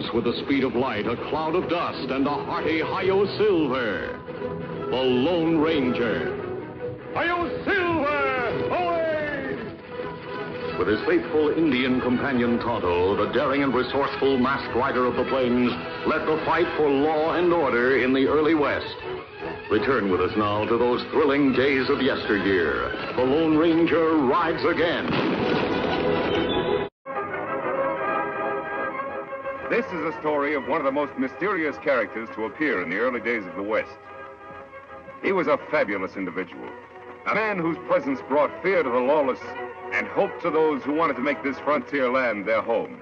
horse with the speed of light, a cloud of dust, and a hearty hi-yo silver. The Lone Ranger. Hi-yo Silver! Away! With his faithful Indian companion Tonto, the daring and resourceful masked rider of the plains led the fight for law and order in the early West. Return with us now to those thrilling days of yesteryear. The Lone Ranger rides again. This is a story of one of the most mysterious characters to appear in the early days of the West. He was a fabulous individual, a man whose presence brought fear to the lawless and hope to those who wanted to make this frontier land their home.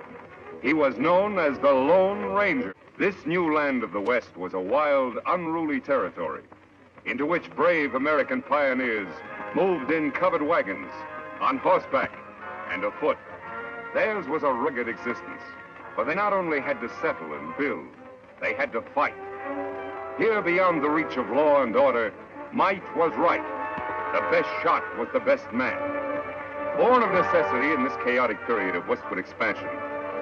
He was known as the Lone Ranger. This new land of the West was a wild, unruly territory into which brave American pioneers moved in covered wagons, on horseback, and afoot. Theirs was a rugged existence, but they not only had to settle and build, they had to fight. Here, beyond the reach of law and order, might was right. The best shot was the best man. Born of necessity in this chaotic period of westward expansion,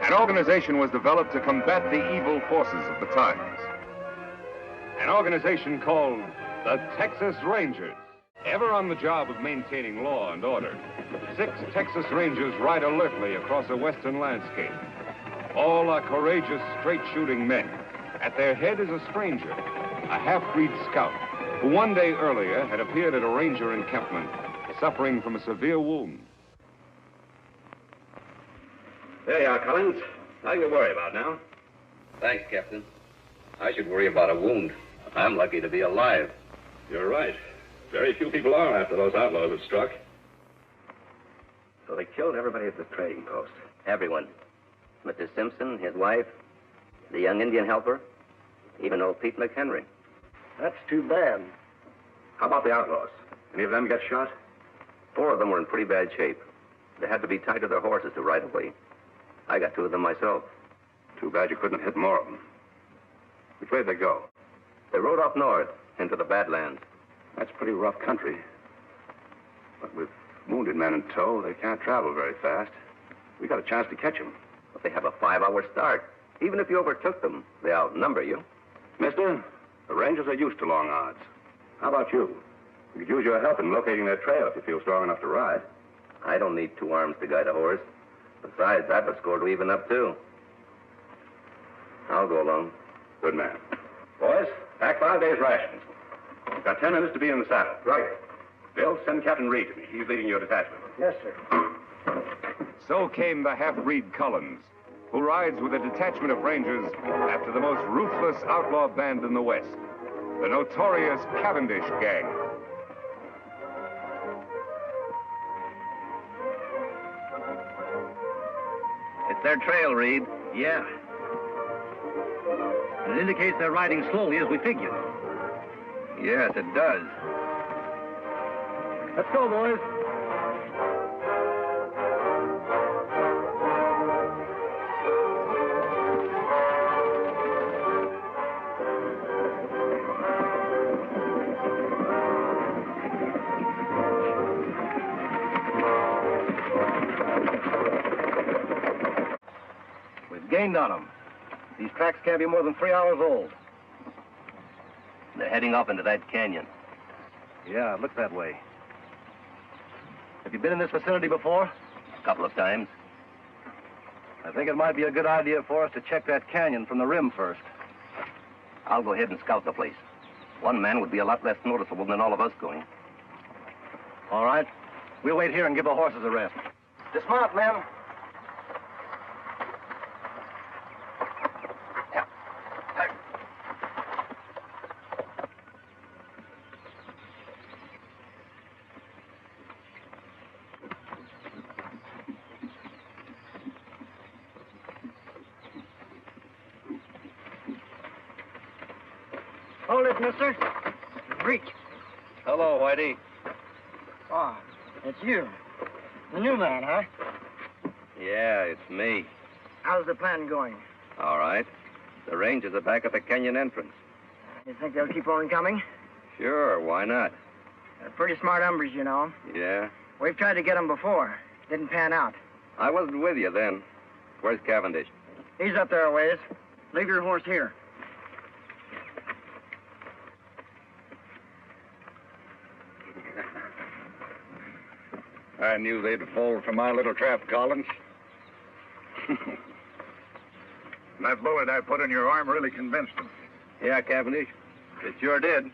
an organization was developed to combat the evil forces of the times. An organization called the Texas Rangers. Ever on the job of maintaining law and order, 6 Texas Rangers ride alertly across a western landscape. All are courageous, straight-shooting men. At their head is a stranger, a half-breed scout, who one day earlier had appeared at a ranger encampment, suffering from a severe wound. There you are, Collins. Nothing to worry about now. Thanks, Captain. I should worry about a wound. I'm lucky to be alive. You're right. Very few people are after those outlaws have struck. So they killed everybody at the trading post? Everyone. Mr. Simpson, his wife, the young Indian helper, even old Pete McHenry. That's too bad. How about the outlaws? Any of them get shot? 4 of them were in pretty bad shape. They had to be tied to their horses to ride away. I got 2 of them myself. Too bad you couldn't have hit more of them. Which way did they go? They rode up north into the Badlands. That's pretty rough country. But with wounded men in tow, they can't travel very fast. We got a chance to catch them. But they have a 5-hour start. Even if you overtook them, they outnumber you. Mister, the Rangers are used to long odds. How about you? We could use your help in locating their trail if you feel strong enough to ride. I don't need 2 arms to guide a horse. Besides, I've a score to even up, too. I'll go along. Good man. Boys, pack 5 days' rations. You've got 10 minutes to be in the saddle. Right. Bill, send Captain Reed to me. He's leading your detachment. Yes, sir. So came the half-breed Collins, who rides with a detachment of Rangers after the most ruthless outlaw band in the West, the notorious Cavendish Gang. It's their trail, Reed. Yeah. It indicates they're riding slowly as we figured. Yes, it does. Let's go, boys. We've gained on them. These tracks can't be more than 3 hours old. They're heading off into that canyon. Yeah, it looks that way. Have you been in this vicinity before? A couple of times. I think it might be a good idea for us to check that canyon from the rim first. I'll go ahead and scout the place. 1 man would be a lot less noticeable than all of us going. All right. We'll wait here and give the horses a rest. Dismount, men. Hold it, mister. Reach. Hello, Whitey. Oh, it's you. The new man, huh? Yeah, it's me. How's the plan going? All right. The Rangers are back at the canyon entrance. You think they'll keep on coming? Sure, why not? They're pretty smart hombres, you know. Yeah? We've tried to get them before. Didn't pan out. I wasn't with you then. Where's Cavendish? He's up there a ways. Leave your horse here. I knew they'd fall for my little trap, Collins. That bullet I put in your arm really convinced them. Yeah, Cavendish, it sure did.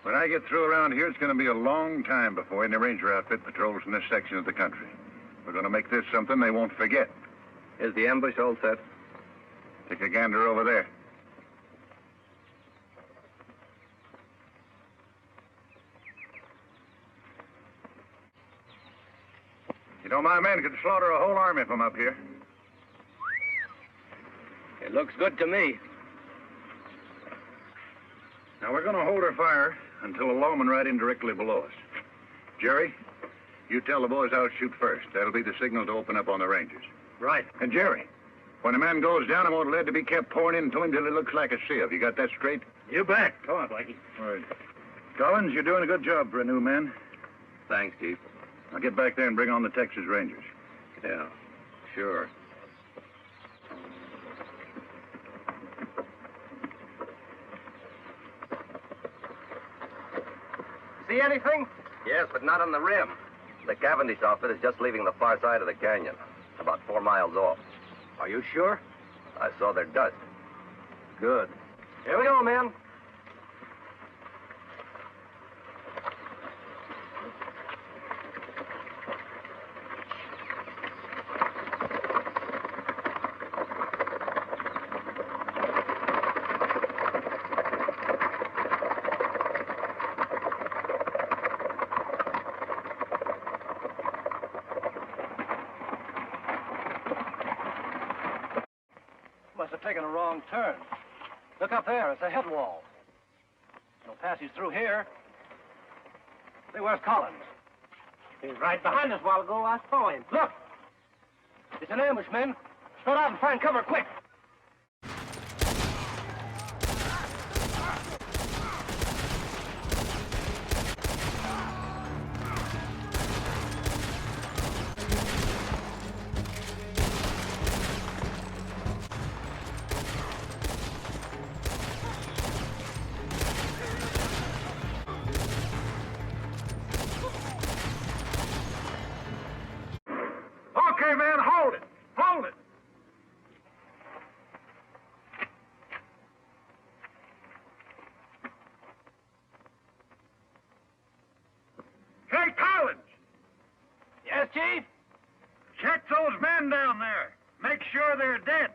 When I get through around here, it's going to be a long time before any ranger outfit patrols in this section of the country. We're going to make this something they won't forget. Is the ambush all set? Take a gander over there. You know, my men could slaughter a whole army from up here. It looks good to me. Now, we're going to hold our fire until a lawman ride in directly below us. Jerry, you tell the boys I'll shoot first. That'll be the signal to open up on the Rangers. Right. And Jerry, when a man goes down, I want lead to be kept pouring into him till he looks like a sieve. You got that straight? You bet. Come on, Blackie. All right. Collins, you're doing a good job for a new man. Thanks, Chief. Now get back there and bring on the Texas Rangers. Yeah, sure. See anything? Yes, but not on the rim. The Cavendish outfit is just leaving the far side of the canyon, about 4 miles off. Are you sure? I saw their dust. Good. Here we go, men. Must have taken a wrong turn. Look up there, it's a head wall. No passage through here. See, where's Collins? He was right behind us a while ago. I saw him. Look! It's an ambush, men. Spread out and find cover, quick! Okay, man, hold it. Hold it. Hey, Collins! Yes, Chief? Check those men down there. Make sure they're dead.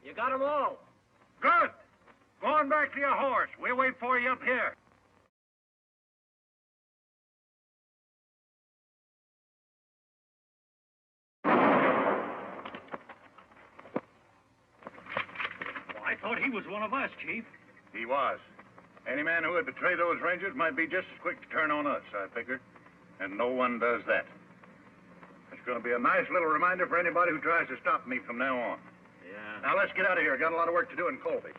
You got 'em all. Good. Go on back to your horse. We'll wait for you up here. I thought he was one of us, Chief. He was. Any man who would betray those Rangers might be just as quick to turn on us, I figure. And no one does that. It's going to be a nice little reminder for anybody who tries to stop me from now on. Yeah. Now, let's get out of here. Got a lot of work to do in Colby.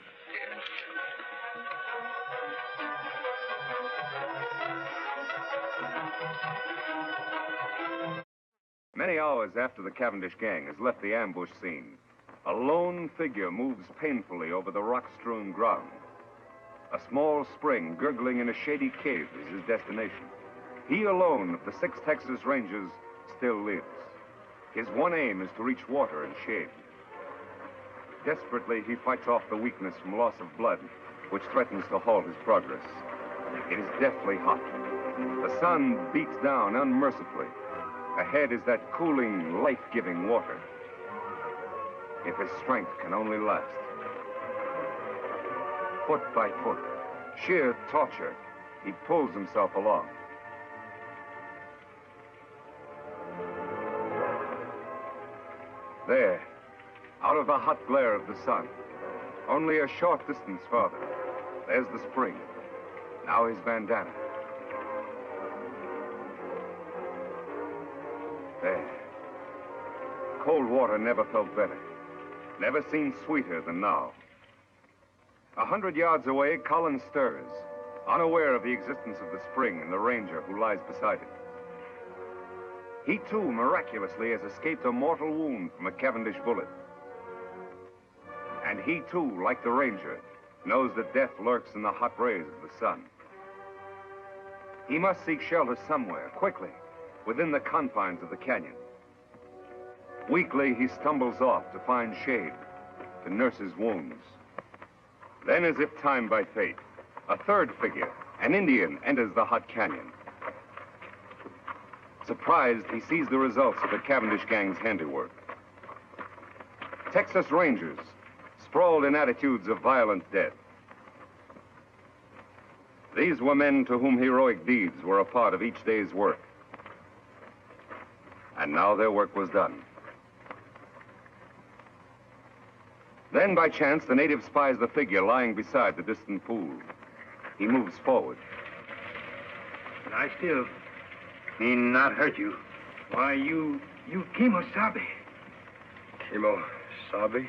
Many hours after the Cavendish gang has left the ambush scene, a lone figure moves painfully over the rock-strewn ground. A small spring gurgling in a shady cave is his destination. He alone of the 6 Texas Rangers still lives. His one aim is to reach water and shade. Desperately, he fights off the weakness from loss of blood, which threatens to halt his progress. It is deathly hot. The sun beats down unmercifully. Ahead is that cooling, life-giving water. If his strength can only last. Foot by foot, sheer torture, he pulls himself along. There, out of the hot glare of the sun, only a short distance farther, there's the spring. Now his bandana. There. Cold water never felt better. Never seemed sweeter than now. 100 yards away, Collins stirs, unaware of the existence of the spring and the ranger who lies beside it. He, too, miraculously has escaped a mortal wound from a Cavendish bullet. And he, too, like the ranger, knows that death lurks in the hot rays of the sun. He must seek shelter somewhere, quickly, within the confines of the canyon. Weakly, he stumbles off to find shade, to nurse his wounds. Then, as if timed by fate, a third figure, an Indian, enters the hot canyon. Surprised, he sees the results of the Cavendish gang's handiwork. Texas Rangers, sprawled in attitudes of violent death. These were men to whom heroic deeds were a part of each day's work. And now their work was done. Then, by chance, the native spies the figure lying beside the distant pool. He moves forward. Lie still. Me not hurt you. Why, you Kimosabe. Kimosabe?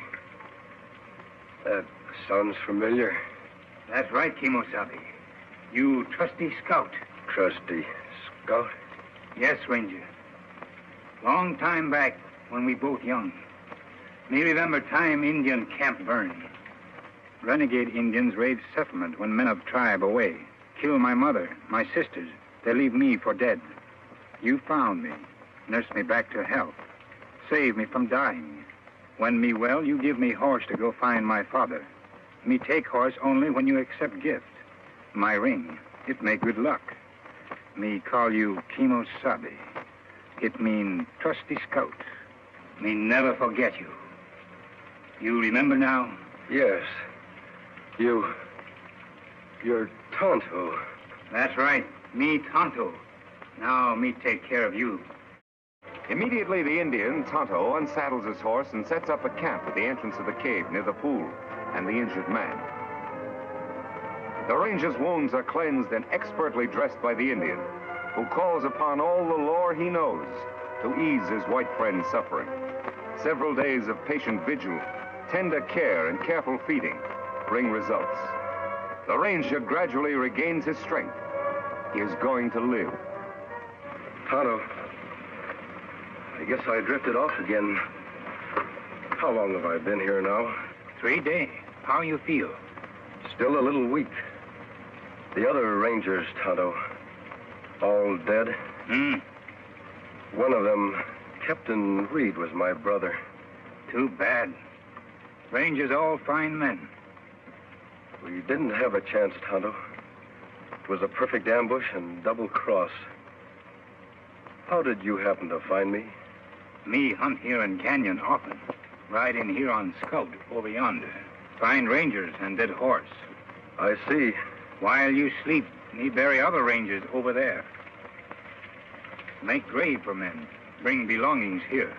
That sounds familiar. That's right, Kimosabe. You trusty scout. Trusty scout? Yes, Ranger. Long time back, when we both young. Me remember time Indian camp burned. Renegade Indians raid settlement when men of tribe away. Kill my mother, my sisters. They leave me for dead. You found me, nursed me back to health, saved me from dying. When me well, you give me horse to go find my father. Me take horse only when you accept gift. My ring, it make good luck. Me call you Kimosabe. It mean trusty scout. Me never forget you. You remember now? Yes. You're Tonto. That's right. Me Tonto. Now me take care of you. Immediately, the Indian, Tonto, unsaddles his horse and sets up a camp at the entrance of the cave near the pool and the injured man. The ranger's wounds are cleansed and expertly dressed by the Indian, who calls upon all the lore he knows to ease his white friend's suffering. Several days of patient vigil, tender care, and careful feeding bring results. The ranger gradually regains his strength. He is going to live. Tonto, I guess I drifted off again. How long have I been here now? 3 days. How you feel? Still a little weak. The other rangers, Tonto, all dead? One of them, Captain Reed, was my brother. Too bad. Rangers all fine men. We didn't have a chance, Tonto. It was a perfect ambush and double cross. How did you happen to find me? Me hunt here in canyon often. Ride in here on scout over yonder. Find rangers and dead horse. I see. While you sleep, me bury other rangers over there. Make grave for men. Bring belongings here.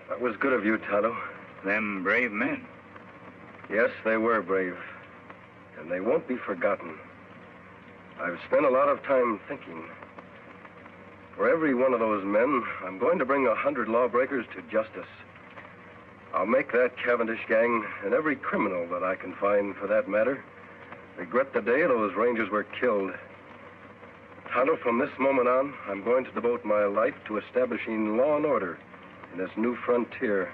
That was good of you, Tonto. Them brave men. Yes, they were brave. And they won't be forgotten. I've spent a lot of time thinking. For every one of those men, I'm going to bring 100 lawbreakers to justice. I'll make that Cavendish gang, and every criminal that I can find for that matter, regret the day those rangers were killed. Tonto, from this moment on, I'm going to devote my life to establishing law and order in this new frontier,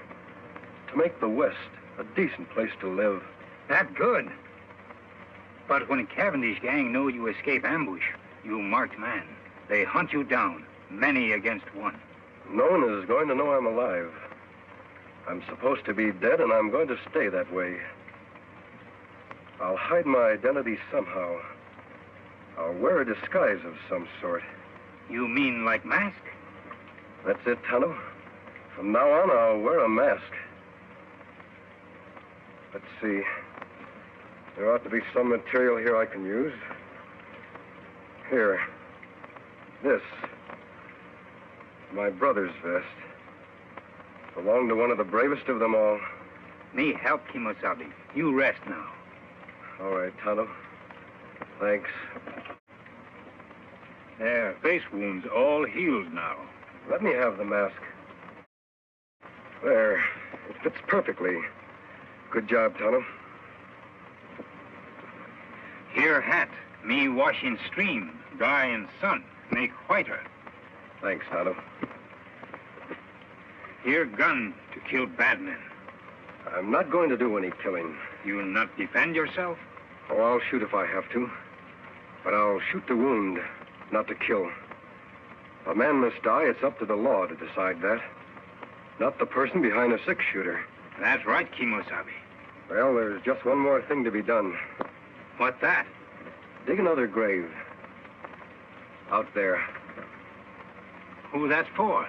to make the West a decent place to live. That good. But when Cavendish gang know you escape ambush, you marked man. They hunt you down, many against one. No one is going to know I'm alive. I'm supposed to be dead, and I'm going to stay that way. I'll hide my identity somehow. I'll wear a disguise of some sort. You mean like mask? That's it, Tonto. From now on, I'll wear a mask. Let's see. There ought to be some material here I can use. Here. This. My brother's vest. Belonged to one of the bravest of them all. Me help, Kimosabe. You rest now. All right, Tonto. Thanks. Their face wounds all healed now. Let me have the mask. There. It fits perfectly. Good job, Tonto. Here hat. Me wash in stream, dry in sun, make whiter. Thanks, Tonto. Here gun to kill bad men. I'm not going to do any killing. You not defend yourself? Oh, I'll shoot if I have to. But I'll shoot to wound, not to kill. A man must die. It's up to the law to decide that. Not the person behind a six-shooter. That's right, Kimosabe. Well, there's just one more thing to be done. What that? Dig another grave. Out there. Who that's for?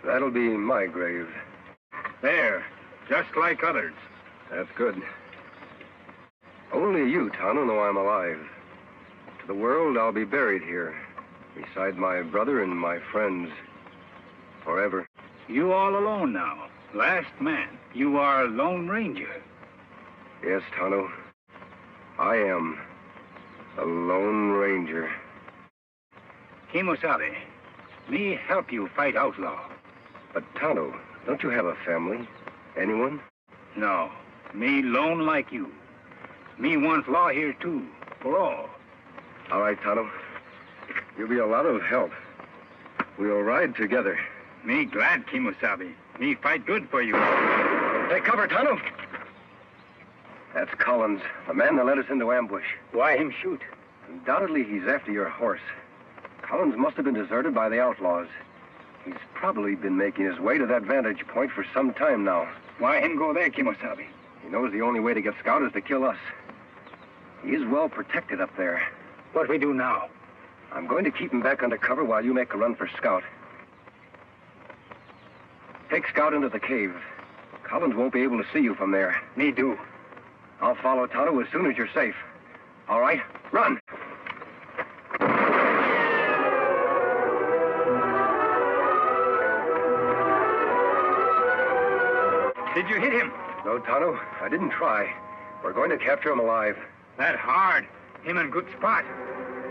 That'll be my grave. There, just like others. That's good. Only you, Tonto, know I'm alive. To the world, I'll be buried here, beside my brother and my friends, forever. You all alone now. Last man. You are a Lone Ranger. Yes, Tonto. I am a Lone Ranger. Kimosabe, me help you fight outlaw. But, Tonto, don't you have a family? Anyone? No. Me lone like you. Me want law here, too. For all. All right, Tonto. You'll be a lot of help. We'll ride together. Me glad, Kimosabe. Me fight good for you. Take cover, Tonto. That's Collins, the man that led us into ambush. Why him shoot? Undoubtedly, he's after your horse. Collins must have been deserted by the outlaws. He's probably been making his way to that vantage point for some time now. Why him go there, Kimosabe? He knows the only way to get Scout is to kill us. He is well protected up there. What we do now? I'm going to keep him back under cover while you make a run for Scout. Take Scout into the cave. Collins won't be able to see you from there. Me do. I'll follow Tonto as soon as you're safe. All right, run! Did you hit him? No, Tonto, I didn't try. We're going to capture him alive. That hard. Him in good spot.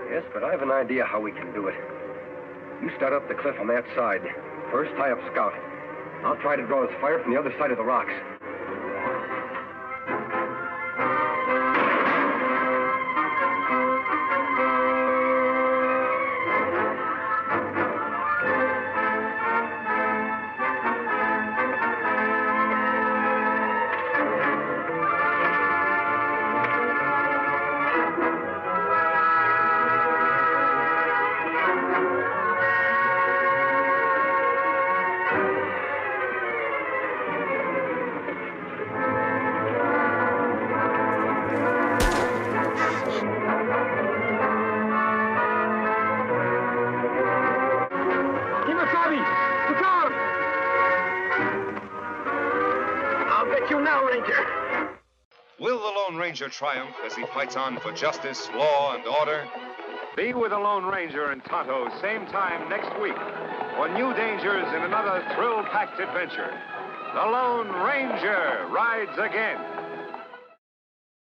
Yes, but I have an idea how we can do it. You start up the cliff on that side. First, tie up Scout. I'll try to draw his fire from the other side of the rocks. Will the Lone Ranger triumph as he fights on for justice, law, and order? Be with the Lone Ranger and Tonto same time next week for new dangers in another thrill-packed adventure. The Lone Ranger rides again.